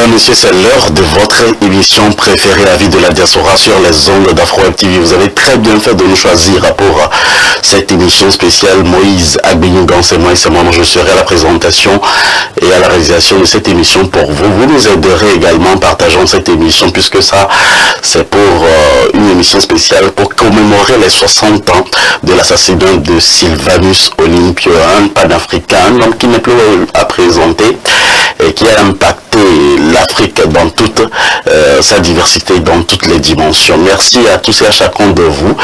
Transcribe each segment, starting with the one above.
Mesdames, Messieurs, c'est l'heure de votre émission préférée à vie de la diaspora sur les ondes d'Afro-Web TV. Vous avez très bien fait de nous choisir pour cette émission spéciale. Moïse Agbenyougan, c'est moi et c'est moi. Je serai à la présentation et à la réalisation de cette émission pour vous. Vous nous aiderez également en partageant cette émission puisque ça, c'est pour une émission spéciale pour commémorer les 60 ans de l'assassinat de Sylvanus Olympio, un panafricain, donc qui n'est plus à présenter et qui a impacté l'Afrique dans toute sa diversité, dans toutes les dimensions. Merci à tous et à chacun de vous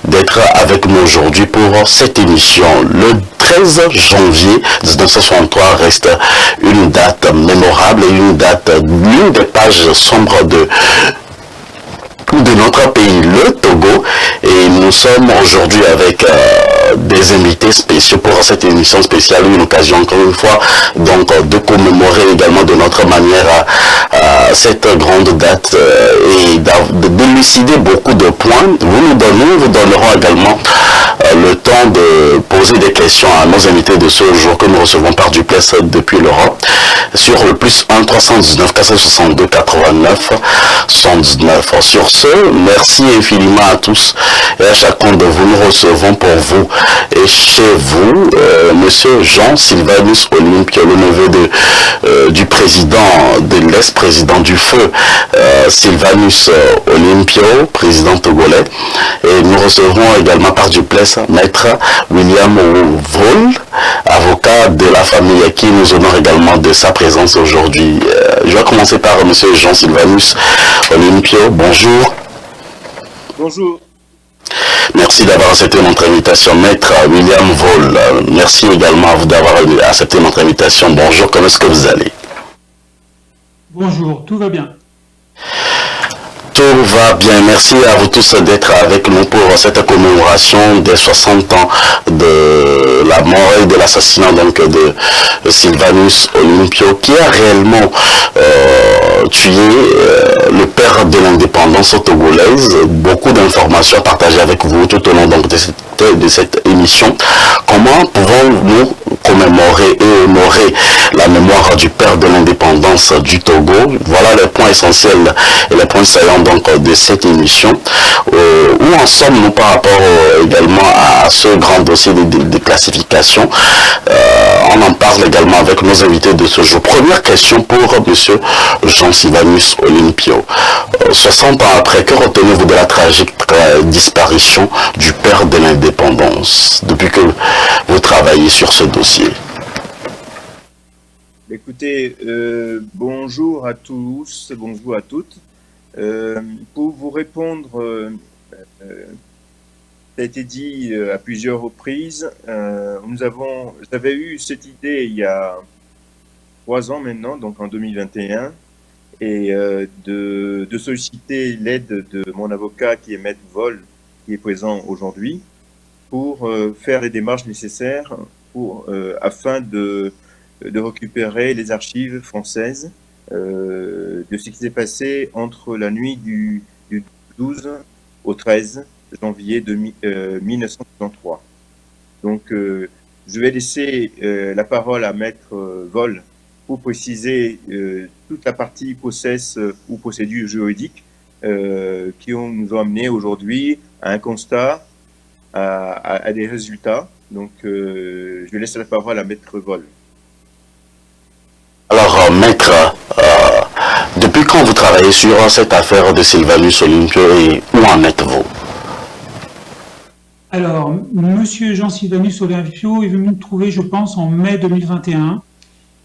d'être avec nous aujourd'hui pour cette émission. Le 13 janvier 1963 reste une date mémorable et une date, l'une des pages sombres de notre pays, le Togo, et nous sommes aujourd'hui avec des invités spéciaux pour cette émission spéciale, une occasion encore une fois donc de commémorer également de notre manière cette grande date et d'élucider beaucoup de points. Nous donnerons également le temps de poser des questions à nos invités de ce jour que nous recevons par duplex depuis l'Europe sur le +1 319 462 89 79. Sur ce, merci infiniment à tous et à chacun de vous. Nous recevons pour vous et chez vous Monsieur Jean Sylvanus Olympio, le neveu du président, de l'ex-président du feu Sylvanus Olympio, président togolais. Et nous recevrons également par duplex Maître William Vol, avocat de la famille, qui nous honore également de sa présence aujourd'hui. Je vais commencer par Monsieur Jean Sylvanus Olympio. Bonjour. Bonjour. Merci d'avoir accepté notre invitation. Maître William Vol, merci également à vous d'avoir accepté notre invitation. Bonjour, comment est-ce que vous allez? Bonjour, tout va bien. Tout va bien. Merci à vous tous d'être avec nous pour cette commémoration des 60 ans de la mort et de l'assassinat donc de Sylvanus Olympio, qui a réellement tué le père de l'indépendance togolaise. Beaucoup d'informations à partager avec vous tout au long donc de cette émission. Comment pouvons-nous commémorer et honorer la mémoire du père de l'indépendance du Togo? Voilà les points essentiels et les points saillants donc de cette émission. Où en sommes-nous par rapport également à ce grand dossier de classification? On en parle également avec nos invités de ce jour. Première question pour Monsieur Jean Sylvanus Olympio. 60 ans après, que retenez-vous de la tragique disparition du père de l'indépendance depuis que vous travaillez sur ce dossier? Écoutez, bonjour à tous, bonjour à toutes. Pour vous répondre, ça a été dit à plusieurs reprises, j'avais eu cette idée il y a 3 ans maintenant, donc en 2021, et de solliciter l'aide de mon avocat qui est Maître Vol, qui est présent aujourd'hui, pour faire les démarches nécessaires afin de récupérer les archives françaises de ce qui s'est passé entre la nuit du 12 au 13 janvier 1963. Donc, je vais laisser la parole à Maître Vol pour préciser toute la partie process ou procédure juridique qui nous ont amené aujourd'hui à un constat, à des résultats. Donc, je laisse la parole à Maître Vol. Alors, Maître, depuis quand vous travaillez sur cette affaire de Sylvanus Olympio et où en êtes-vous? Alors, Monsieur Jean Sylvanus Olympio est venu me trouver, je pense, en mai 2021.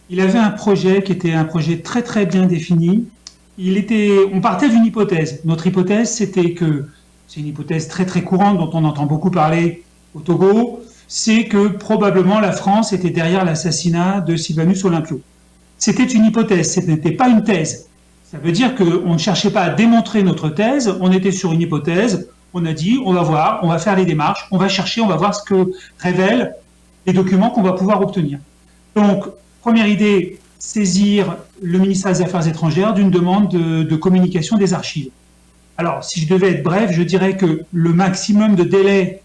Il avait un projet qui était un projet très très bien défini. On partait d'une hypothèse. Notre hypothèse, c'était que, c'est une hypothèse très très courante dont on entend beaucoup parler au Togo, c'est que probablement la France était derrière l'assassinat de Sylvanus Olympio. C'était une hypothèse, ce n'était pas une thèse. Ça veut dire qu'on ne cherchait pas à démontrer notre thèse, on était sur une hypothèse, on a dit, on va voir, on va faire les démarches, on va chercher, on va voir ce que révèlent les documents qu'on va pouvoir obtenir. Donc, première idée, saisir le ministère des Affaires étrangères d'une demande de communication des archives. Alors, si je devais être bref, je dirais que le maximum de délai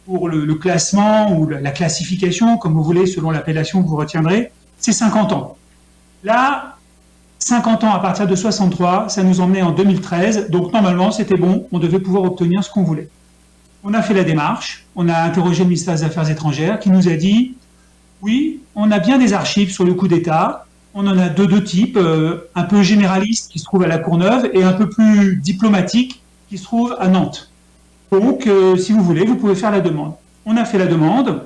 pour le classement ou la classification, comme vous voulez, selon l'appellation que vous retiendrez, c'est 50 ans. Là, 50 ans à partir de 63, ça nous emmenait en 2013. Donc normalement, c'était bon, on devait pouvoir obtenir ce qu'on voulait. On a fait la démarche, on a interrogé le ministère des Affaires étrangères qui nous a dit « Oui, on a bien des archives sur le coup d'État, on en a deux types, un peu généralistes qui se trouvent à la Courneuve et un peu plus diplomatiques qui se trouvent à Nantes. Donc, si vous voulez, vous pouvez faire la demande. » On a fait la demande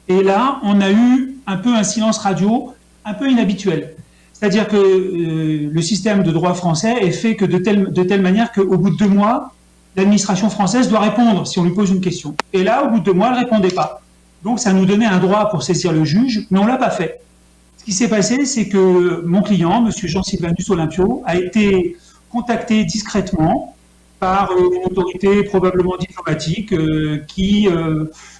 et là, on a eu un peu un silence radio un peu inhabituel. C'est-à-dire que le système de droit français est fait que de telle manière qu'au bout de 2 mois, l'administration française doit répondre si on lui pose une question. Et là, au bout de 2 mois, elle ne répondait pas. Donc, ça nous donnait un droit pour saisir le juge, mais on ne l'a pas fait. Ce qui s'est passé, c'est que mon client, M. Jean-Sylvanus Olympio, a été contacté discrètement par une autorité probablement diplomatique qui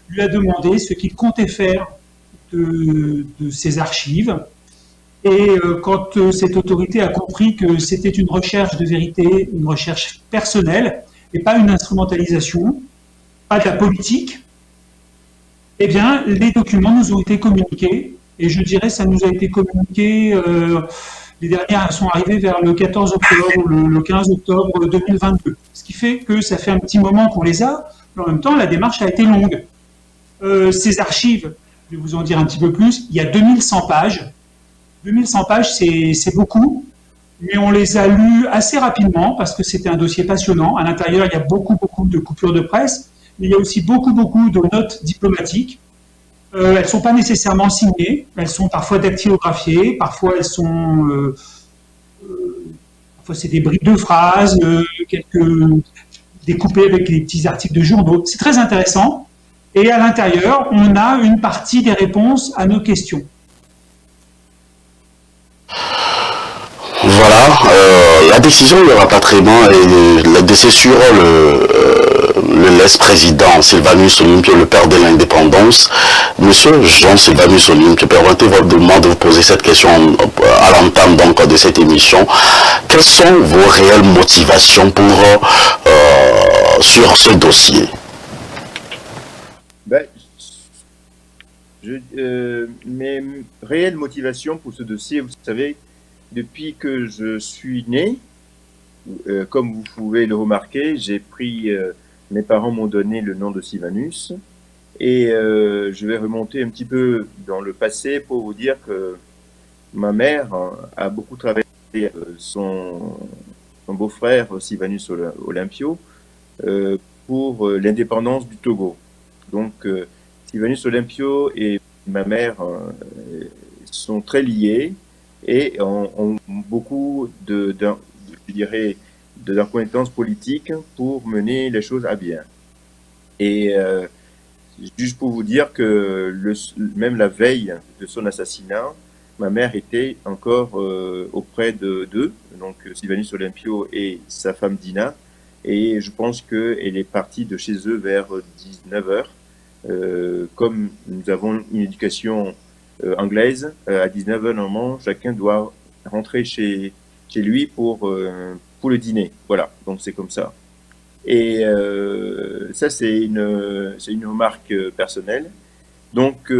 lui a demandé ce qu'il comptait faire de ses archives. Et quand cette autorité a compris que c'était une recherche de vérité, une recherche personnelle, et pas une instrumentalisation, pas de la politique, eh bien, les documents nous ont été communiqués, et je dirais ça nous a été communiqué, les dernières sont arrivées vers le 14 octobre ou le 15 octobre 2022, ce qui fait que ça fait un petit moment qu'on les a, mais en même temps, la démarche a été longue. Ces archives, je vais vous en dire un petit peu plus, il y a 2100 pages. 2100 pages, c'est beaucoup, mais on les a lus assez rapidement parce que c'était un dossier passionnant. À l'intérieur, il y a beaucoup de coupures de presse, mais il y a aussi beaucoup de notes diplomatiques. Elles ne sont pas nécessairement signées, elles sont parfois dactylographiées, parfois elles sont... parfois c'est des bribes de phrases, découpées avec des petits articles de journaux. C'est très intéressant. Et à l'intérieur, on a une partie des réponses à nos questions. Voilà, la décision du rapatriement et le décès sur l'ex-président Sylvanus Olympio, le père de l'indépendance. Monsieur Jean-Sylvanus Olympio, permettez-moi de vous poser cette question à l'entame donc de cette émission. Quelles sont vos réelles motivations sur ce dossier? Mes réelles motivations pour ce dossier, vous savez, depuis que je suis né, comme vous pouvez le remarquer, j'ai pris, mes parents m'ont donné le nom de Sylvanus, et je vais remonter un petit peu dans le passé pour vous dire que ma mère a beaucoup travaillé son beau-frère Sylvanus Olympio pour l'indépendance du Togo. Donc Sylvanus Olympio et ma mère sont très liés et ont beaucoup je dirais, d'acquaintances politiques pour mener les choses à bien. Et juste pour vous dire que même la veille de son assassinat, ma mère était encore auprès d'eux, donc Sylvanus Olympio et sa femme Dina, et je pense qu'elle est partie de chez eux vers 19h. Comme nous avons une éducation anglaise, à 19h normalement, chacun doit rentrer chez lui pour le dîner. Voilà, donc c'est comme ça. Et ça, c'est une remarque personnelle. Donc,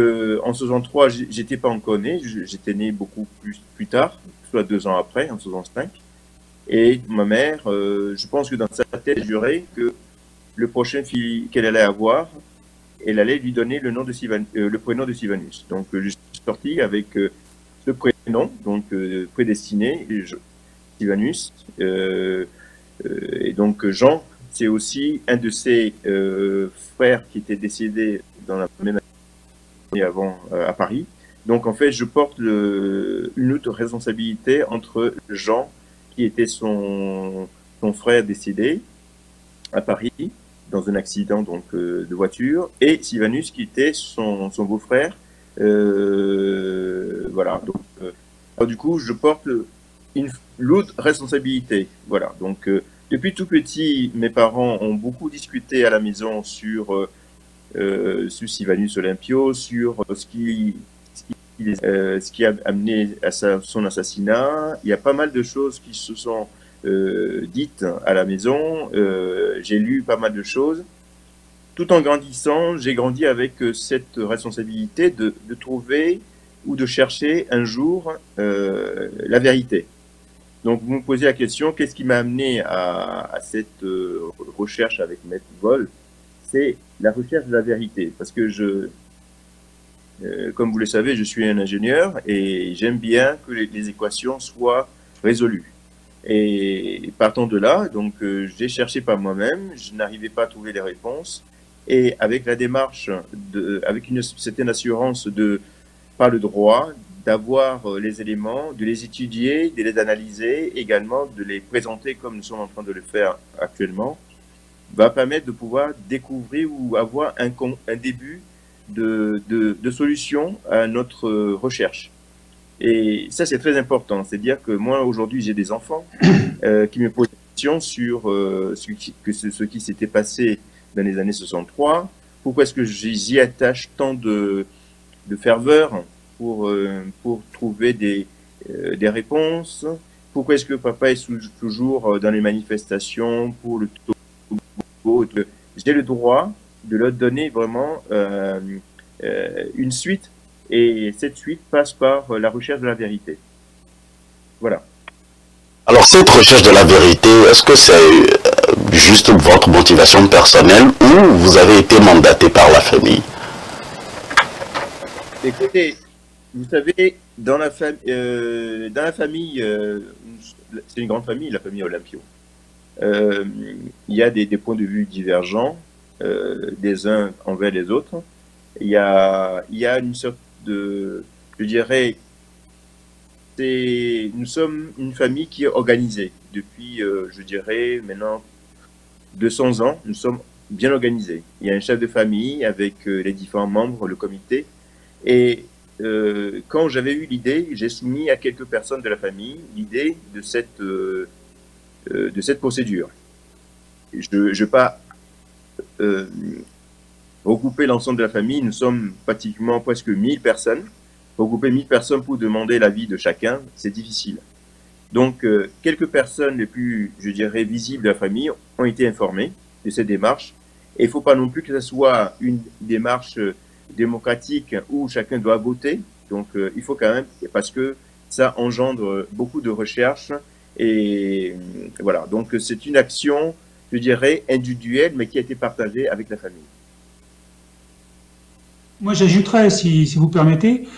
en 63, j'étais pas encore né, j'étais né beaucoup plus tard, soit 2 ans après, en 65. Et ma mère, je pense que dans sa tête, elle jurait que le prochain fils qu'elle allait avoir, elle allait lui donner le nom de le prénom de Sylvanus. Donc, je suis sorti avec ce prénom, donc prédestiné, Sylvanus. Et donc, Jean, c'est aussi un de ses frères qui était décédé dans la même année avant à Paris. Donc, en fait, je porte une autre responsabilité entre Jean, qui était son frère décédé à Paris, dans un accident donc de voiture, et Sylvanus qui était son beau-frère. Voilà. Donc, du coup, je porte l'autre responsabilité. Voilà. Donc, depuis tout petit, mes parents ont beaucoup discuté à la maison sur Sylvanus Olympio, sur ce qui a amené à son assassinat. Il y a pas mal de choses qui se sont dites à la maison. J'ai lu pas mal de choses. Tout en grandissant, j'ai grandi avec cette responsabilité de trouver ou de chercher un jour la vérité. Donc, vous me posez la question, qu'est-ce qui m'a amené à cette recherche avec Maître Vol? C'est la recherche de la vérité. Parce que comme vous le savez, je suis un ingénieur et j'aime bien que les équations soient résolues. Et partant de là, donc j'ai cherché par moi-même, je n'arrivais pas à trouver les réponses. Et avec la démarche, avec une certaine assurance par le droit, d'avoir les éléments, de les étudier, de les analyser, également de les présenter comme nous sommes en train de le faire actuellement, va permettre de pouvoir découvrir ou avoir un début de solution à notre recherche. Et ça, c'est très important. C'est-à-dire que moi, aujourd'hui, j'ai des enfants qui me posent des questions sur ce qui s'était passé dans les années 63. Pourquoi est-ce que j'y attache tant de ferveur pour trouver des réponses? Pourquoi est-ce que papa est toujours dans les manifestations pour le Togo? J'ai le droit de leur donner vraiment une suite, et cette suite passe par la recherche de la vérité. Voilà. Alors cette recherche de la vérité, est-ce que c'est juste votre motivation personnelle ou vous avez été mandaté par la famille? Écoutez, vous savez, dans la famille, c'est une grande famille, la famille Olympio. Il y a des points de vue divergents des uns envers les autres. Il y a une sorte de, je dirais, nous sommes une famille qui est organisée depuis, je dirais, maintenant 200 ans. Nous sommes bien organisés. Il y a un chef de famille avec les différents membres, le comité. Et quand j'avais eu l'idée, j'ai soumis à quelques personnes de la famille l'idée de cette procédure. Je ne vais pas regrouper l'ensemble de la famille. Nous sommes pratiquement presque 1000 personnes. Regrouper 1000 personnes pour demander l'avis de chacun, c'est difficile. Donc, quelques personnes les plus, je dirais, visibles de la famille ont été informées de cette démarche. Et il ne faut pas non plus que ce soit une démarche démocratique où chacun doit voter. Donc, il faut quand même, parce que ça engendre beaucoup de recherches. Et voilà, donc c'est une action, je dirais, individuelle, mais qui a été partagée avec la famille. Moi, j'ajouterais, si vous permettez,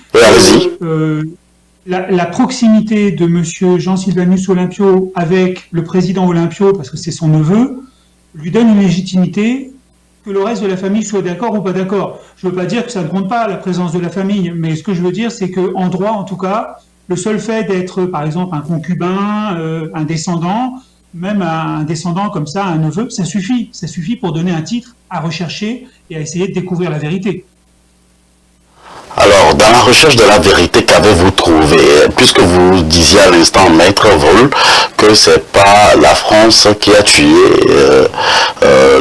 la proximité de M. Jean Sylvanus Olympio avec le président Olympio, parce que c'est son neveu, lui donne une légitimité que le reste de la famille soit d'accord ou pas d'accord. Je ne veux pas dire que ça ne compte pas, la présence de la famille, mais ce que je veux dire, c'est qu'en droit, en tout cas, le seul fait d'être, par exemple, un concubin, un descendant, même un descendant comme ça, un neveu, ça suffit. Ça suffit pour donner un titre à rechercher et à essayer de découvrir la vérité. Alors, dans la recherche de la vérité, qu'avez-vous trouvé? Puisque vous disiez à l'instant, Maître Vol, que c'est pas la France qui a tué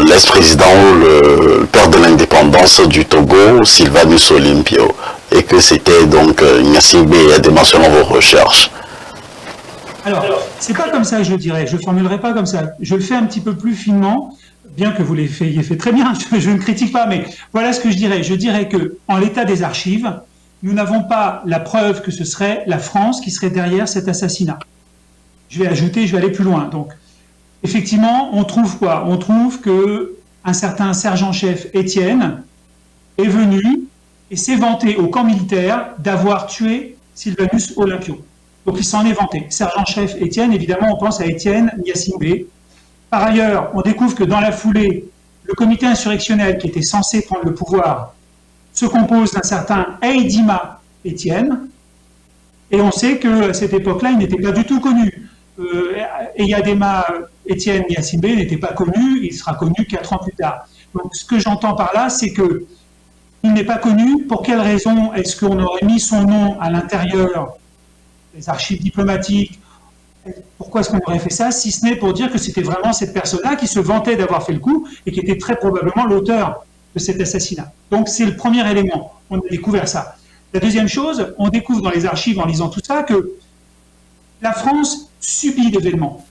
l'ex-président, le père de l'indépendance du Togo, Sylvanus Olympio, et que c'était donc Gnassingbé mentionnant vos recherches. Alors, c'est pas comme ça, je dirais. Je formulerai pas comme ça. Je le fais un petit peu plus finement, bien que vous l'ayez fait très bien. Je ne critique pas, mais voilà ce que je dirais. Je dirais que, en l'état des archives, nous n'avons pas la preuve que ce serait la France qui serait derrière cet assassinat. Je vais ajouter, je vais aller plus loin. Donc, effectivement, on trouve quoi? On trouve que un certain sergent-chef Étienne est venu et s'est vanté au camp militaire d'avoir tué Sylvanus Olympio. Donc, il s'en est vanté. Sergent-chef Étienne, évidemment, on pense à Étienne Gnassingbé. Par ailleurs, on découvre que dans la foulée, le comité insurrectionnel qui était censé prendre le pouvoir se compose d'un certain Eidima Étienne, et on sait qu'à cette époque-là, il n'était pas du tout connu. Eyadema Étienne Gnassingbé n'était pas connu, il sera connu 4 ans plus tard. Donc ce que j'entends par là, c'est qu'il n'est pas connu. Pour quelle raison est-ce qu'on aurait mis son nom à l'intérieur des archives diplomatiques? Pourquoi est-ce qu'on aurait fait ça, si ce n'est pour dire que c'était vraiment cette personne-là qui se vantait d'avoir fait le coup et qui était très probablement l'auteur de cet assassinat. Donc c'est le premier élément, on a découvert ça. La deuxième chose, on découvre dans les archives en lisant tout ça que la France subit l'événement.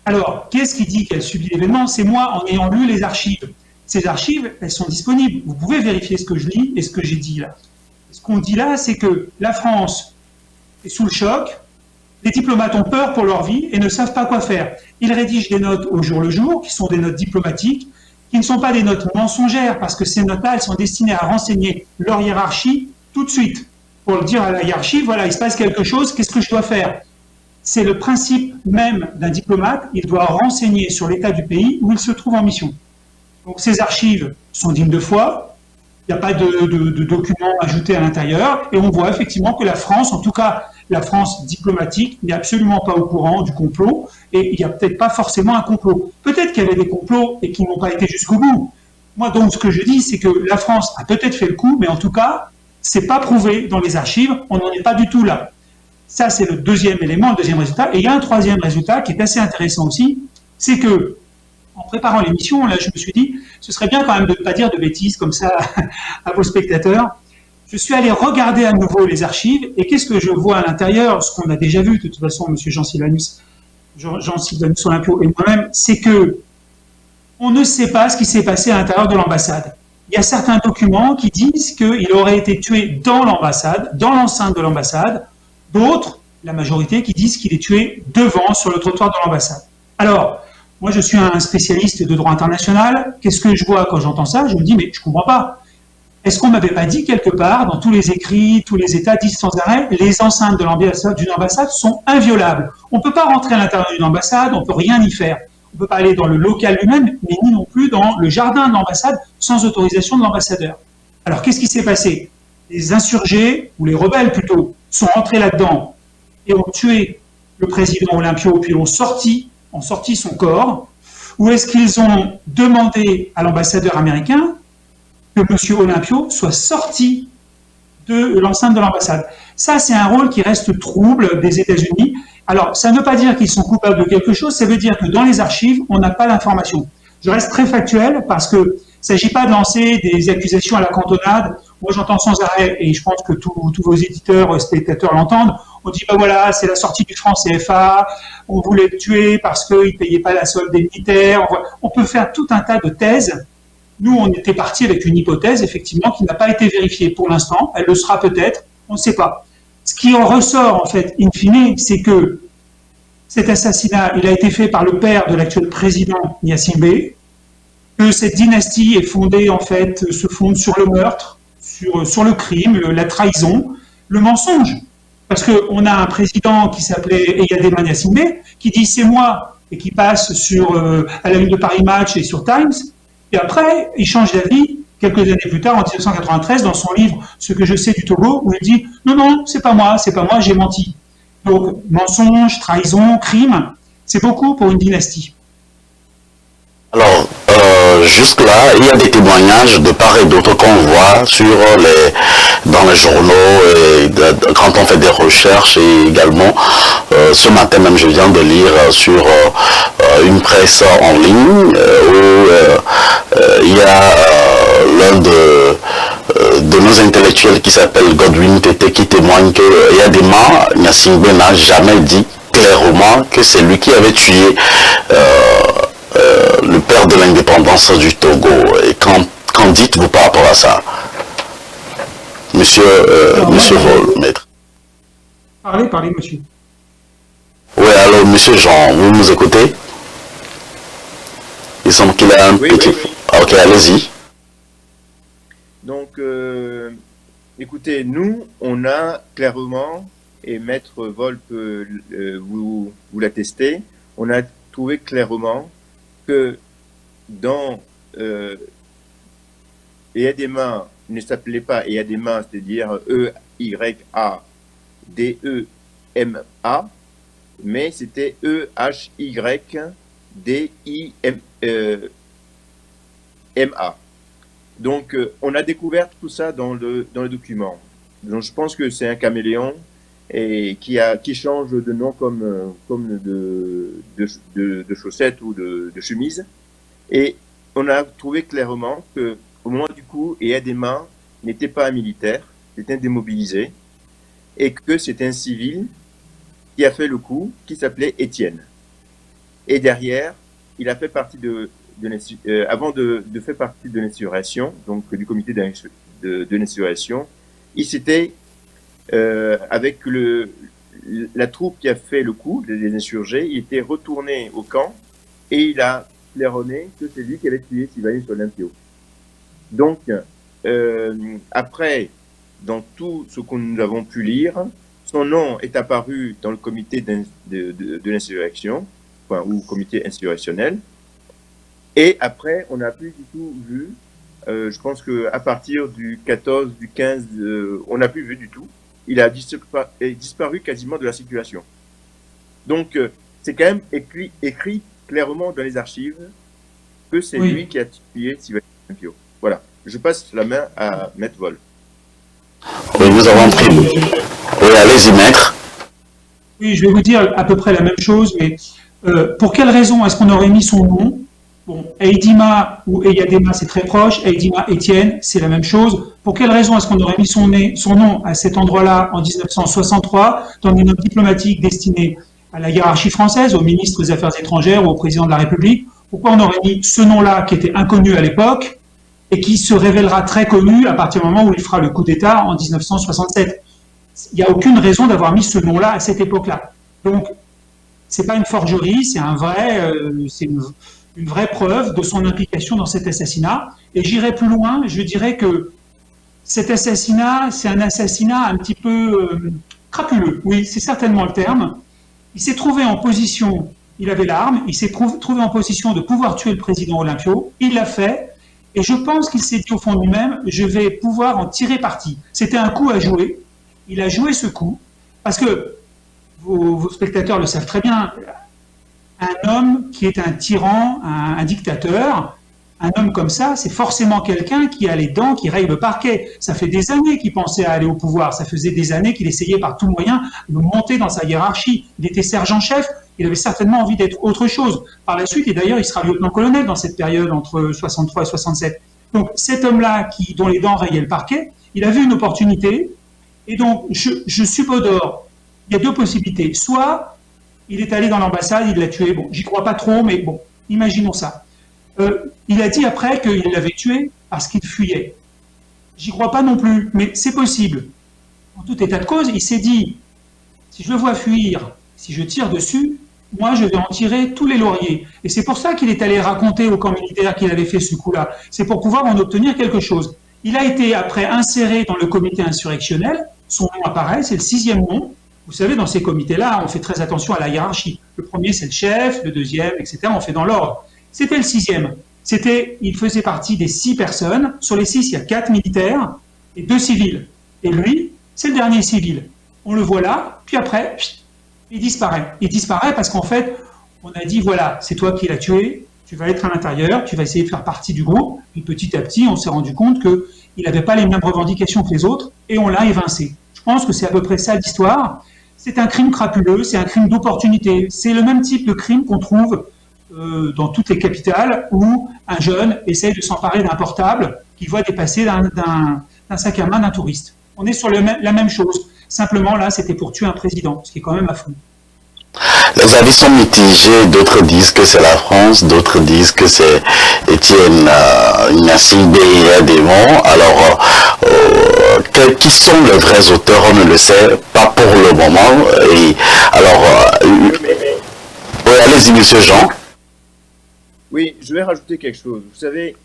Alors, qu'est-ce qui dit qu'elle subit l'événement? C'est moi en ayant lu les archives. Ces archives, elles sont disponibles. Vous pouvez vérifier ce que je lis et ce que j'ai dit là. Ce qu'on dit là, c'est que la France est sous le choc, Les diplomates ont peur pour leur vie et ne savent pas quoi faire. Ils rédigent des notes au jour le jour, qui sont des notes diplomatiques, qui ne sont pas des notes mensongères, parce que ces notes-là, elles sont destinées à renseigner leur hiérarchie tout de suite. Pour dire à la hiérarchie, voilà, il se passe quelque chose, qu'est-ce que je dois faire? C'est le principe même d'un diplomate, il doit renseigner sur l'état du pays où il se trouve en mission. Donc ces archives sont dignes de foi, il n'y a pas de documents ajoutés à l'intérieur, et on voit effectivement que la France, en tout cas la France diplomatique, n'est absolument pas au courant du complot, et il n'y a peut-être pas forcément un complot. Peut-être qu'il y avait des complots et qui n'ont pas été jusqu'au bout. Moi donc ce que je dis, c'est que la France a peut-être fait le coup, mais en tout cas, c'est pas prouvé dans les archives, on n'en est pas du tout là. Ça c'est le deuxième élément, le deuxième résultat, et il y a un troisième résultat qui est assez intéressant aussi, c'est que en préparant l'émission, là, je me suis dit, ce serait bien quand même de ne pas dire de bêtises comme ça à vos spectateurs. Je suis allé regarder à nouveau les archives, et qu'est-ce que je vois à l'intérieur, ce qu'on a déjà vu, de toute façon, M. Jean-Sylvanus Olympio et moi-même, c'est que on ne sait pas ce qui s'est passé à l'intérieur de l'ambassade. Il y a certains documents qui disent qu'il aurait été tué dans l'ambassade, dans l'enceinte de l'ambassade, d'autres, la majorité, qui disent qu'il est tué devant, sur le trottoir de l'ambassade. Alors, moi, je suis un spécialiste de droit international. Qu'est-ce que je vois quand j'entends ça? Je me dis, mais je ne comprends pas. Est-ce qu'on ne m'avait pas dit quelque part, dans tous les écrits, tous les États disent sans arrêt, les enceintes de d'une ambassade sont inviolables. On ne peut pas rentrer à l'intérieur d'une ambassade, on ne peut rien y faire. On ne peut pas aller dans le local lui-même, mais ni non plus dans le jardin de l'ambassade, sans autorisation de l'ambassadeur. Alors, qu'est-ce qui s'est passé? Les insurgés, ou les rebelles plutôt, sont rentrés là-dedans et ont tué le président Olympio, puis ont sorti son corps, ou est-ce qu'ils ont demandé à l'ambassadeur américain que M. Olympio soit sorti de l'enceinte de l'ambassade? Ça, c'est un rôle qui reste trouble des États-Unis. Alors, ça ne veut pas dire qu'ils sont coupables de quelque chose, ça veut dire que dans les archives, on n'a pas l'information. Je reste très factuel parce que il ne s'agit pas de lancer des accusations à la cantonade. Moi, j'entends sans arrêt, et je pense que tous vos éditeurs, spectateurs l'entendent, on dit, ben voilà, c'est la sortie du franc CFA, on voulait le tuer parce qu'il ne payait pas la solde des militaires. On peut faire tout un tas de thèses. Nous, on était parti avec une hypothèse, effectivement, qui n'a pas été vérifiée pour l'instant. Elle le sera peut-être, on ne sait pas. Ce qui en ressort, en fait, in fine, c'est que cet assassinat, il a été fait par le père de l'actuel président Gnassingbé, que cette dynastie est fondée, en fait, se fonde sur le meurtre, sur le crime, la trahison, le mensonge. Parce qu'on a un président qui s'appelait Eyadema Gnassingbé, qui dit c'est moi, et qui passe à la une de Paris Match et sur Times, et après, il change d'avis quelques années plus tard, en 1993, dans son livre « Ce que je sais du Togo », où il dit « Non, non, c'est pas moi, j'ai menti ». Donc, mensonge, trahison, crime, c'est beaucoup pour une dynastie. Alors, jusque-là, il y a des témoignages de part et d'autre qu'on voit dans les journaux, et quand on fait des recherches, et également, ce matin même, je viens de lire sur une presse en ligne où il y a l'un de nos intellectuels qui s'appelle Godwin Tete qui témoigne que Eyadema Gnassingbé n'a jamais dit clairement que c'est lui qui avait tué le père de l'indépendance du Togo. Et qu'en dites-vous par rapport à ça, monsieur Vol, maître? Parlez, monsieur. Oui, alors, monsieur Jean, vous nous écoutez? Il semble qu'il a un petit... Oui. Ok, allez-y. Donc, écoutez, nous, on a clairement, et Maître Vol peut vous l'attester, on a trouvé clairement que dans Eyadema ne s'appelait pas Eyadema, c'est-à-dire E-Y-A-D-E-M-A, mais c'était E-H-Y-D-I-M-A. Donc, on a découvert tout ça dans le document. Donc, je pense que c'est un caméléon et qui change de nom comme de chaussettes ou de chemise. Et on a trouvé clairement que au moment du coup, Eyadema n'était pas un militaire, c'était un démobilisé, et que c'était un civil qui a fait le coup, qui s'appelait Étienne. Et derrière, il a fait partie avant de faire partie de l'insurrection, donc du comité de l'insurrection, il s'était avec la troupe qui a fait le coup, les insurgés, il était retourné au camp et il a claironné que c'est lui qui avait tué Sylvanus Olympio. Donc, après, dans tout ce que nous avons pu lire, son nom est apparu dans le comité de l'insurrection, enfin, ou comité insurrectionnel. Et après, on n'a plus du tout vu. Je pense qu'à partir du 14, du 15, on n'a plus vu du tout. Il a disparu quasiment de la circulation. Donc, c'est quand même écrit clairement dans les archives que c'est lui qui a tué Sylvanus Olympio. Voilà. Je passe la main à Maître Vol. Oui, nous avons pris. Oui, allez-y, Maître. Oui, je vais vous dire à peu près la même chose, mais pour quelle raison est-ce qu'on aurait mis son nom? Bon, Eidima ou Eyadema, c'est très proche. Eidima, Étienne, c'est la même chose. Pour quelle raison est-ce qu'on aurait mis son nom à cet endroit-là en 1963 dans des notes diplomatiques destinées à la hiérarchie française, au ministre des Affaires étrangères ou au président de la République? Pourquoi on aurait mis ce nom-là qui était inconnu à l'époque et qui se révélera très connu à partir du moment où il fera le coup d'État en 1967? Il n'y a aucune raison d'avoir mis ce nom-là à cette époque-là. Donc, c'est pas une forgerie, c'est c'est une vraie preuve de son implication dans cet assassinat. Et j'irai plus loin, je dirais que cet assassinat, c'est un assassinat un petit peu crapuleux. Oui, c'est certainement le terme. Il s'est trouvé en position, il avait l'arme, il s'est trouvé en position de pouvoir tuer le président Olympio, il l'a fait, et je pense qu'il s'est dit au fond de lui-même, je vais pouvoir en tirer parti. C'était un coup à jouer, il a joué ce coup, parce que vos spectateurs le savent très bien, un homme qui est un tyran, un dictateur, un homme comme ça, c'est forcément quelqu'un qui a les dents, qui raye le parquet. Ça fait des années qu'il pensait à aller au pouvoir, ça faisait des années qu'il essayait par tout moyen de monter dans sa hiérarchie. Il était sergent-chef, il avait certainement envie d'être autre chose. Par la suite, et d'ailleurs, il sera lieutenant-colonel dans cette période entre 63 et 67. Donc cet homme-là, dont les dents rayaient le parquet, il a vu une opportunité, et donc je subodore, il y a deux possibilités. Soit il est allé dans l'ambassade, il l'a tué, bon, j'y crois pas trop, mais bon, imaginons ça. Il a dit après qu'il l'avait tué parce qu'il fuyait. J'y crois pas non plus, mais c'est possible. En tout état de cause, il s'est dit, si je le vois fuir, si je tire dessus, moi je vais en tirer tous les lauriers. Et c'est pour ça qu'il est allé raconter au camp militaire qu'il avait fait ce coup-là. C'est pour pouvoir en obtenir quelque chose. Il a été après inséré dans le comité insurrectionnel, son nom apparaît, c'est le 6e nom. Vous savez, dans ces comités-là, on fait très attention à la hiérarchie. Le premier, c'est le chef, le deuxième, etc. On fait dans l'ordre. C'était le 6e. Il faisait partie des 6 personnes. Sur les 6, il y a 4 militaires et 2 civils. Et lui, c'est le dernier civil. On le voit là, puis après, il disparaît. Il disparaît parce qu'en fait, on a dit, voilà, c'est toi qui l'as tué, tu vas être à l'intérieur, tu vas essayer de faire partie du groupe. Puis petit à petit, on s'est rendu compte qu'il n'avait pas les mêmes revendications que les autres et on l'a évincé. Je pense que c'est à peu près ça l'histoire. C'est un crime crapuleux, c'est un crime d'opportunité. C'est le même type de crime qu'on trouve dans toutes les capitales où un jeune essaye de s'emparer d'un portable qu'il voit dépasser d'un sac à main d'un touriste. On est sur la même chose. Simplement, là, c'était pour tuer un président, ce qui est quand même affreux. Les avis sont mitigés, d'autres disent que c'est la France, d'autres disent que c'est Étienne Gnassingbé et Adémon. Alors, qui sont les vrais auteurs, on ne le sait pas pour le moment. Et alors, oui, allez-y, monsieur Jean. Oui, je vais rajouter quelque chose. Vous savez,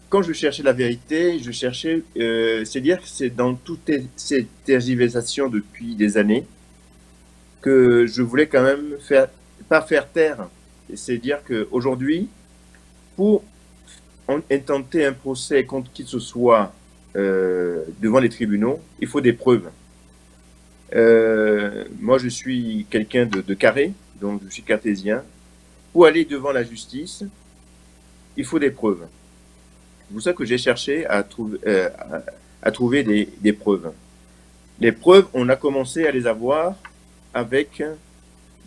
quand je cherchais la vérité, je cherchais, c'est-à-dire que c'est dans toutes ces tergiversations depuis des années que je voulais quand même pas faire taire. C'est-à-dire qu'aujourd'hui, pour intenter un procès contre qui que ce soit devant les tribunaux, il faut des preuves. Moi, je suis quelqu'un de carré, donc je suis cartésien. Pour aller devant la justice, il faut des preuves. C'est pour ça que j'ai cherché à trouver des preuves. Les preuves, on a commencé à les avoir avec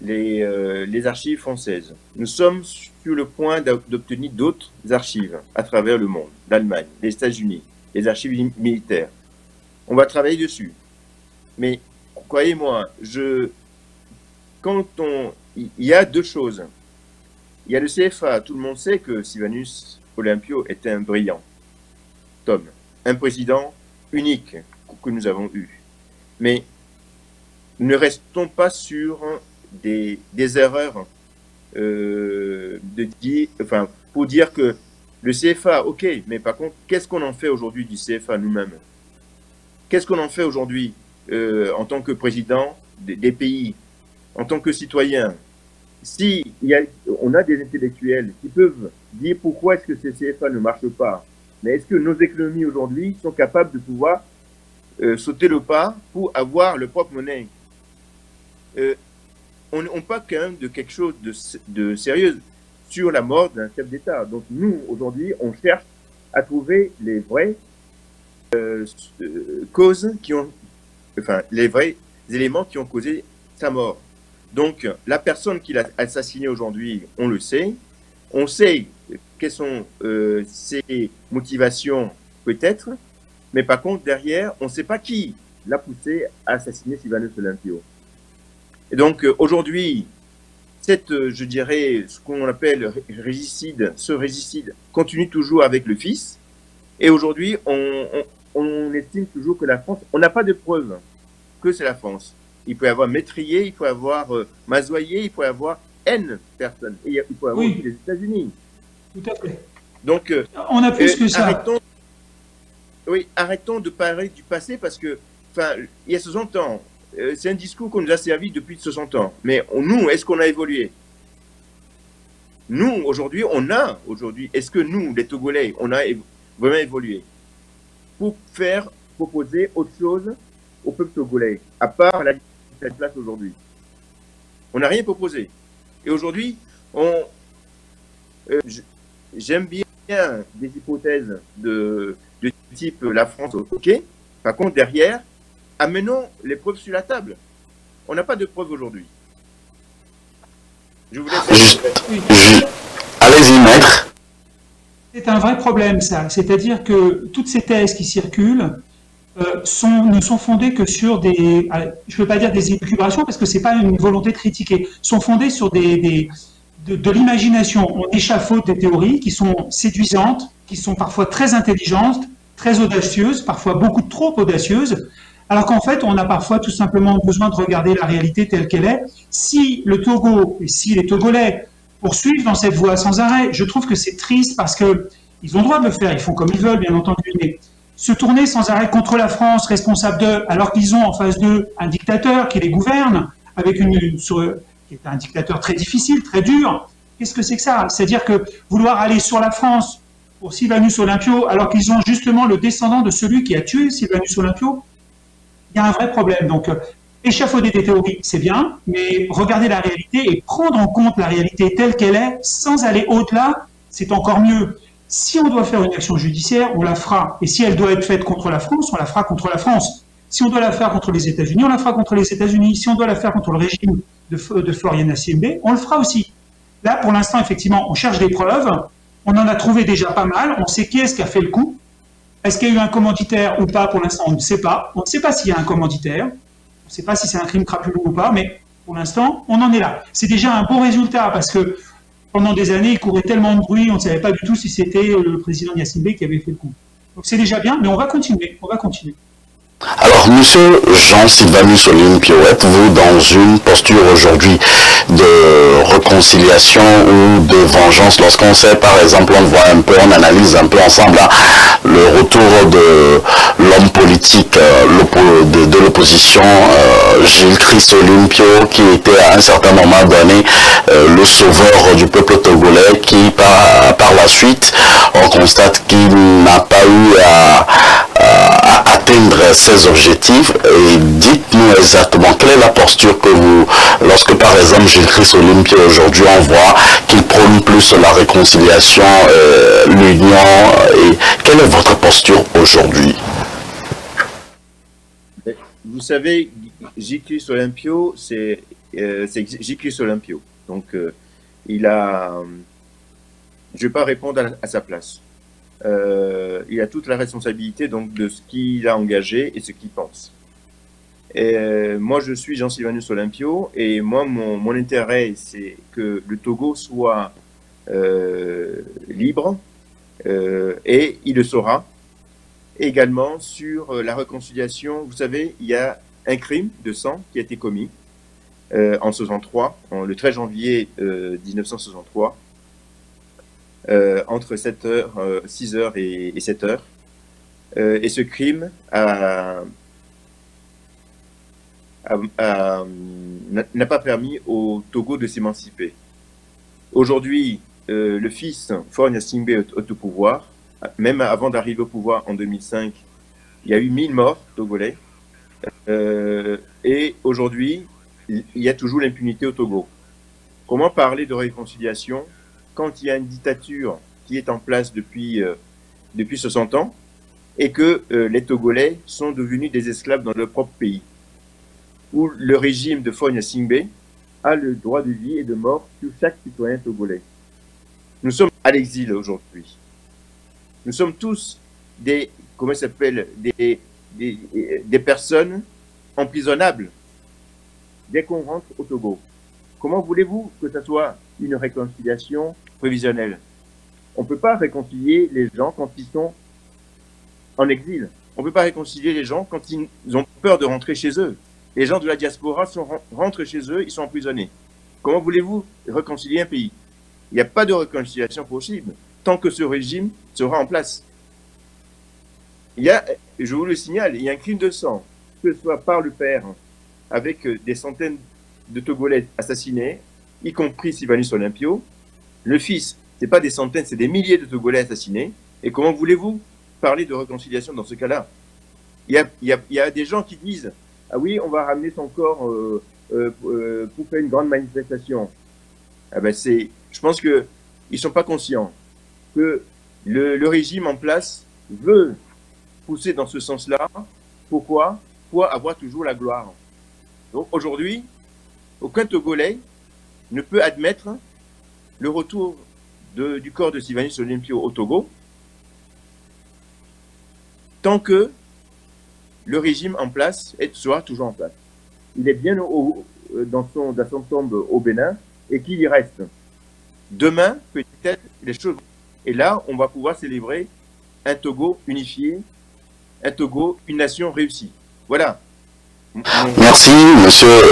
les archives françaises. Nous sommes sur le point d'obtenir d'autres archives à travers le monde, l'Allemagne, les États-Unis, les archives militaires. On va travailler dessus. Mais croyez-moi, il y a deux choses. Il y a le CFA, tout le monde sait que Sylvanus Olympio était un brillant homme, un président unique que nous avons eu. Mais ne restons pas sur des erreurs pour dire que le CFA, ok, mais par contre, qu'est-ce qu'on en fait aujourd'hui du CFA nous-mêmes? Qu'est-ce qu'on en fait aujourd'hui en tant que président des pays, en tant que citoyen? Si on a des intellectuels qui peuvent dire pourquoi est-ce que ces CFA ne marchent pas, mais est-ce que nos économies aujourd'hui sont capables de pouvoir sauter le pas pour avoir leur propre monnaie? On parle quand même de quelque chose de sérieux sur la mort d'un chef d'État. Donc nous, aujourd'hui, on cherche à trouver les vraies causes les vrais éléments qui ont causé sa mort. Donc, la personne qui l'a assassiné aujourd'hui, on le sait. On sait quelles sont ses motivations, peut-être. Mais par contre, derrière, on ne sait pas qui l'a poussé à assassiner Sylvanus Olympio. Et donc, aujourd'hui, je dirais, ce qu'on appelle ce régicide continue toujours avec le fils. Et aujourd'hui, on estime toujours que la France, on n'a pas de preuves que c'est la France. Il peut y avoir Métrier, il peut y avoir Mazoyer, il peut y avoir N personnes. Et il peut y avoir aussi les États-Unis. Tout à fait. Donc, on a plus que ça. Arrêtons de parler du passé parce que, il y a 60 ans, c'est un discours qu'on nous a servi depuis 60 ans. Mais nous, est-ce qu'on a évolué? Nous, aujourd'hui, est-ce que nous, les Togolais, on a vraiment évolué pour proposer autre chose au peuple togolais, à part la place aujourd'hui? On n'a rien proposé. Et aujourd'hui, j'aime bien des hypothèses de type la France, ok. Par contre, derrière, amenons les preuves sur la table. On n'a pas de preuves aujourd'hui. Je vous laisse. Allez-y, maître. C'est un vrai problème, ça. C'est-à-dire que toutes ces thèses qui circulent ne sont fondées que sur je ne veux pas dire des élucubrations, parce que ce n'est pas une volonté de critiquer, sont fondées sur de l'imagination. On échafaude des théories qui sont séduisantes, qui sont parfois très intelligentes, très audacieuses, parfois beaucoup trop audacieuses, alors qu'en fait, on a parfois tout simplement besoin de regarder la réalité telle qu'elle est. Si le Togo et si les Togolais poursuivent dans cette voie sans arrêt, je trouve que c'est triste parce qu'ils ont le droit de le faire, ils font comme ils veulent, bien entendu, mais se tourner sans arrêt contre la France, responsable d'eux, alors qu'ils ont en face d'eux un dictateur qui les gouverne, avec qui est un dictateur très difficile, très dur. Qu'est-ce que c'est que ça? C'est-à-dire que vouloir aller sur la France pour Sylvanus Olympio, alors qu'ils ont justement le descendant de celui qui a tué Sylvanus Olympio, il y a un vrai problème. Donc, échafauder des théories, c'est bien, mais regarder la réalité et prendre en compte la réalité telle qu'elle est, sans aller au-delà, c'est encore mieux. Si on doit faire une action judiciaire, on la fera. Et si elle doit être faite contre la France, on la fera contre la France. Si on doit la faire contre les États-Unis, on la fera contre les États-Unis. Si on doit la faire contre le régime de Florian Assiembe, on le fera aussi. Là, pour l'instant, effectivement, on cherche des preuves. On en a trouvé déjà pas mal. On sait qui est-ce qui a fait le coup. Est-ce qu'il y a eu un commanditaire ou pas? Pour l'instant, on ne sait pas. On ne sait pas s'il y a un commanditaire. On ne sait pas si c'est un crime crapuleux ou pas, mais pour l'instant, on en est là. C'est déjà un bon résultat parce que pendant des années, il courait tellement de bruit, on ne savait pas du tout si c'était le président Assiembe qui avait fait le coup. Donc c'est déjà bien, mais on va continuer. Alors, monsieur Jean Sylvanus Olympio, êtes-vous dans une posture aujourd'hui de réconciliation ou de vengeance lorsqu'on sait, par exemple, on voit un peu, on analyse un peu ensemble là, le retour de l'homme politique de l'opposition, Gilles Christ Olympio, qui était à un certain moment donné le sauveur du peuple togolais, qui par la suite, on constate qu'il n'a pas eu à atteindre ses objectifs. Et dites-nous exactement quelle est la posture que vous, lorsque par exemple Gilles Christ Olympio aujourd'hui on voit qu'il prône plus la réconciliation, l'union, et quelle est votre posture aujourd'hui? Vous savez, Gilles Christ Olympio, c'est Gilles Christ Olympio. Donc il a, je ne vais pas répondre à sa place. Il a toute la responsabilité donc de ce qu'il a engagé et ce qu'il pense. Et moi, je suis Jean Sylvanus Olympio et moi, mon intérêt, c'est que le Togo soit libre et il le sera. Également sur la réconciliation, vous savez, il y a un crime de sang qui a été commis en 63, le 13 janvier 1963, entre 6h et 7h. Et ce crime n'a pas permis au Togo de s'émanciper. Aujourd'hui, le fils Faure Gnassingbé est au pouvoir. Même avant d'arriver au pouvoir en 2005, il y a eu 1000 morts togolais. Et aujourd'hui, il y a toujours l'impunité au Togo. Comment parler de réconciliation quand il y a une dictature qui est en place depuis 60 ans et que les Togolais sont devenus des esclaves dans leur propre pays, où le régime de Faure Gnassingbé a le droit de vie et de mort sur chaque citoyen togolais. Nous sommes à l'exil aujourd'hui. Nous sommes tous des personnes emprisonnables dès qu'on rentre au Togo. Comment voulez-vous que ce soit une réconciliation prévisionnelle? On ne peut pas réconcilier les gens quand ils sont en exil. On ne peut pas réconcilier les gens quand ils ont peur de rentrer chez eux. Les gens de la diaspora rentrent chez eux, ils sont emprisonnés. Comment voulez-vous réconcilier un pays? Il n'y a pas de réconciliation possible tant que ce régime sera en place. Je vous le signale, il y a un crime de sang, que ce soit par le père, avec des centaines de Togolais assassinés, y compris Sylvanus Olympio. Le fils, ce n'est pas des centaines, c'est des milliers de Togolais assassinés. Et comment voulez-vous parler de réconciliation dans ce cas-là? Il y a des gens qui disent « Ah oui, on va ramener son corps pour faire une grande manifestation. » Ah ben je pense qu'ils ne sont pas conscients que le régime en place veut pousser dans ce sens-là. Pourquoi? Pour avoir toujours la gloire. Donc aujourd'hui, aucun Togolais ne peut admettre le retour du corps de Sylvanus Olympio au Togo tant que le régime en place sera toujours en place. Il est bien dans son tombe au Bénin et qu'il y reste. Demain, peut-être, les choses... Et là, on va pouvoir célébrer un Togo unifié, un Togo, une nation réussie. Voilà. Merci, monsieur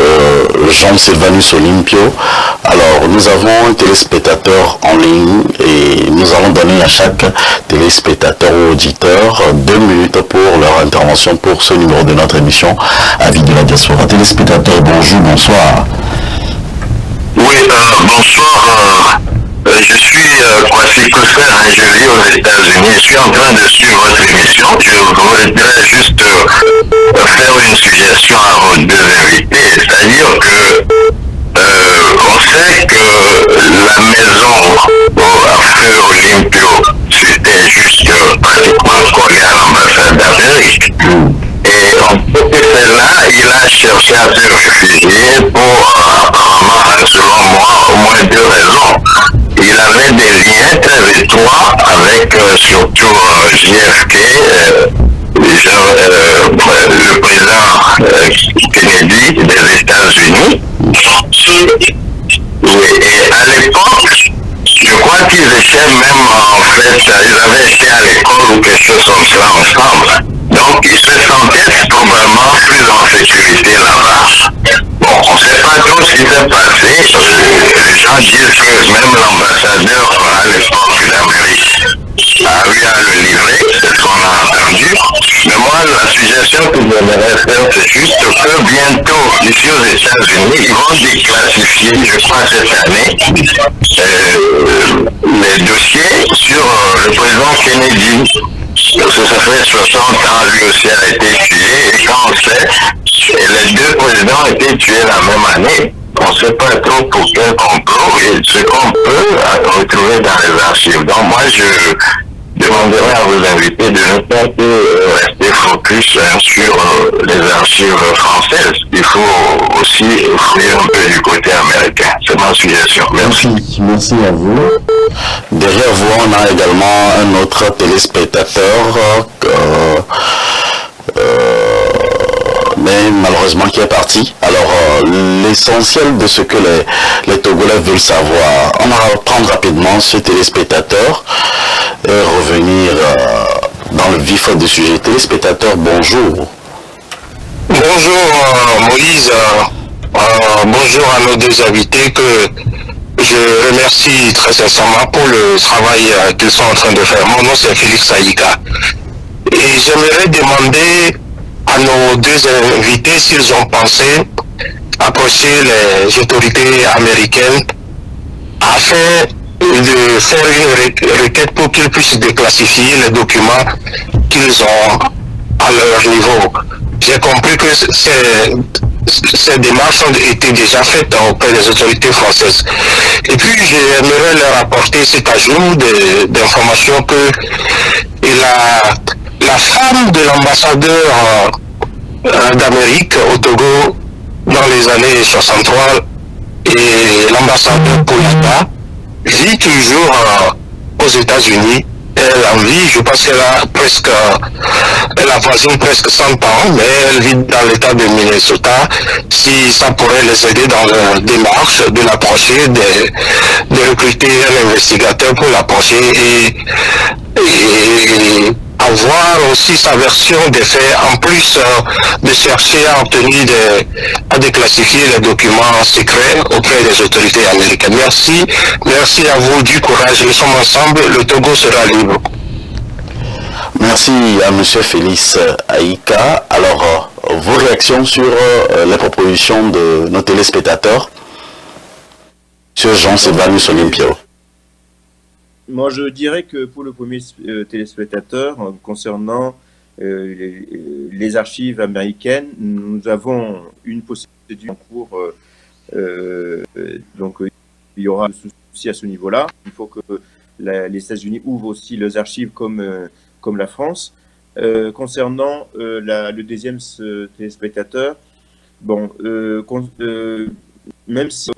Jean Sylvanus Olympio. Alors, nous avons un téléspectateur en ligne et nous allons donner à chaque téléspectateur ou auditeur 2 minutes pour leur intervention pour ce numéro de notre émission Avis de la diaspora. Téléspectateur, bonjour, bonsoir. Oui, bonsoir. Je suis Kwasi Kousser, je vis aux États-Unis. Je suis en train de suivre votre émission. Je voudrais juste faire une suggestion à vos 2 invités. C'est-à-dire que on sait que la maison à Feu Olympio, c'était juste pratiquement collé à l'ambassade d'Amérique. Et en fait, là, il a cherché à se réfugier pour, apparemment, selon moi, au moins 2 raisons. Il avait des liens très étroits avec surtout JFK, le président Kennedy des États-Unis. Et à l'époque, je crois qu'ils étaient même, en fait, ils avaient été à l'école ou quelque chose comme cela ensemble. Donc, ils se sentaient probablement plus en sécurité là-bas. Bon, on ne sait pas trop ce qui s'est passé. Les gens disent que même l'ambassadeur à l'époque d'Amérique a eu à le livrer, c'est ce qu'on a entendu. Mais moi, la suggestion que j'aimerais faire, c'est juste que bientôt, ici aux États-Unis, ils vont déclassifier, je crois, cette année, les dossiers sur le président Kennedy. Parce que ça fait 60 ans, lui aussi a été tué, et quand on sait, les 2 présidents ont été tués la même année. On ne sait pas trop pour quel complot, et ce qu'on peut retrouver dans les archives. Donc moi, je demanderai à vos invités de ne pas rester focus sur les archives françaises. Il faut aussi fouiller un peu du côté américain. C'est ma suggestion. Merci. Merci à vous. Derrière vous, on a également un autre téléspectateur, mais malheureusement qui est parti. Alors, l'essentiel de ce que les Togolais veulent savoir, on va reprendre rapidement ce téléspectateur et revenir dans le vif du sujet. Téléspectateur, bonjour. Bonjour Moïse, bonjour à nos deux invités que je remercie très sincèrement pour le travail qu'ils sont en train de faire. Mon nom c'est Félix Aïka et j'aimerais demander à nos deux invités s'ils ont pensé approcher les autorités américaines afin de faire une requête pour qu'ils puissent déclassifier les documents qu'ils ont à leur niveau. J'ai compris que ces démarches ont été déjà faites auprès des autorités françaises. Et puis, j'aimerais leur apporter cet ajout d'informations que la femme de l'ambassadeur d'Amérique au Togo dans les années 63 et l'ambassadeur Poulada vit toujours aux États-Unis. Elle en vit, je pense qu'elle a presque, elle avoisine presque 100 ans, mais elle vit dans l'état de Minnesota. Si ça pourrait les aider dans leur démarche de l'approcher, de recruter un investigateur pour l'approcher et avoir aussi sa version des faits, en plus de chercher à obtenir à déclassifier les documents secrets auprès des autorités américaines. Merci, merci à vous, du courage, nous sommes ensemble, le Togo sera libre. Merci à M. Félix Aïka. Alors, vos réactions sur les propositions de nos téléspectateurs, sur Jean-Sylvanus Olympio. Moi, je dirais que pour le premier téléspectateur, concernant les archives américaines, nous avons une procédure en cours. Donc, il y aura un souci à ce niveau-là. Il faut que les États-Unis ouvrent aussi leurs archives comme la France. Concernant le deuxième téléspectateur, bon, même si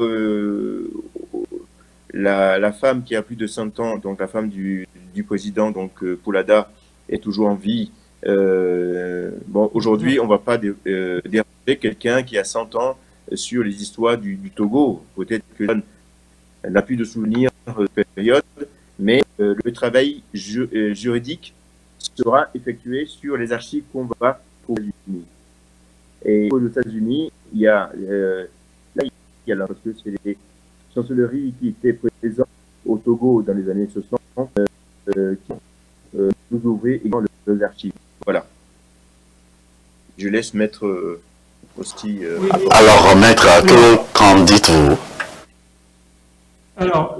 la femme qui a plus de 100 ans, donc la femme du président, donc Poulada, est toujours en vie. Bon, aujourd'hui, on ne va pas déranger quelqu'un qui a 100 ans sur les histoires du Togo. Peut-être qu'elle n'a plus de souvenirs de cette période, mais le travail juridique sera effectué sur les archives qu'on va aux États-Unis. Et aux États-Unis, il y a parce que c'est les chancelleries qui étaient présentes au Togo dans les années 60 qui nous ouvraient également les archives. Voilà. Je laisse Maître Prosti. Alors, Maître, qu'en dites-vous? Alors,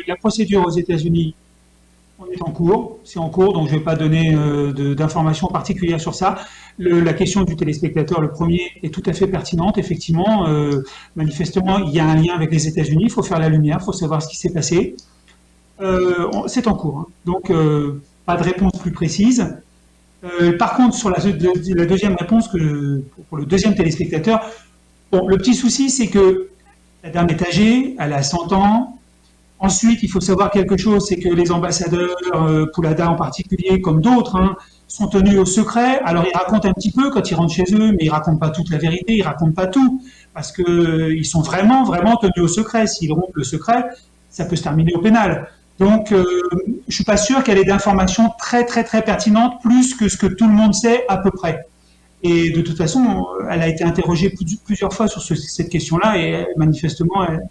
la procédure aux États-Unis, on est en cours, c'est en cours, donc je ne vais pas donner d'informations particulières sur ça. La question du téléspectateur, le premier, est tout à fait pertinente. Effectivement, manifestement, il y a un lien avec les États-Unis, il faut faire la lumière, il faut savoir ce qui s'est passé. C'est en cours, hein. Donc pas de réponse plus précise. Par contre, sur la deuxième réponse, pour le deuxième téléspectateur, bon, le petit souci, c'est que la dame est âgée, elle a 100 ans. Ensuite, il faut savoir quelque chose, c'est que les ambassadeurs, Poulada en particulier, comme d'autres, hein, sont tenus au secret. Alors, ils racontent un petit peu quand ils rentrent chez eux, mais ils racontent pas toute la vérité, ils racontent pas tout, parce que ils sont vraiment tenus au secret. S'ils rompent le secret, ça peut se terminer au pénal. Donc, je suis pas sûr qu'elle ait d'informations très pertinentes, plus que ce que tout le monde sait à peu près. Et de toute façon, elle a été interrogée plusieurs fois sur cette question-là, et manifestement, elle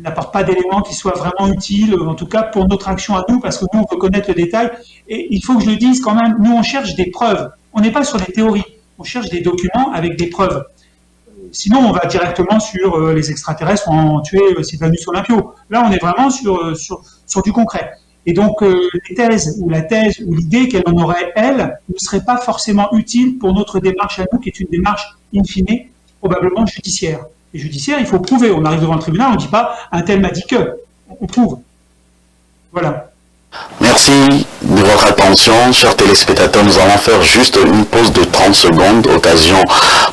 n'apporte pas d'éléments qui soient vraiment utiles, en tout cas pour notre action à nous, parce que nous, on veut connaître le détail. Et il faut que je le dise quand même, nous, on cherche des preuves. On n'est pas sur des théories, on cherche des documents avec des preuves. Sinon, on va directement sur les extraterrestres ont tué Sylvanus Olympio. Là, on est vraiment sur du concret. Et donc, les thèses ou la thèse ou l'idée qu'elle en aurait, elle, ne serait pas forcément utile pour notre démarche à nous, qui est une démarche, in fine, probablement judiciaire. Et judiciaire, il faut prouver. On arrive devant le tribunal, on ne dit pas « un tel m'a dit que ». On prouve. Voilà. Merci de votre attention, chers téléspectateurs. Nous allons faire juste une pause de 30 secondes, occasion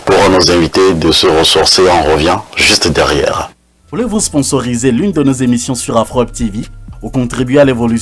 pour nos invités de se ressourcer. On revient juste derrière. Voulez-vous sponsoriser l'une de nos émissions sur Afro Web TV ou contribuer à l'évolution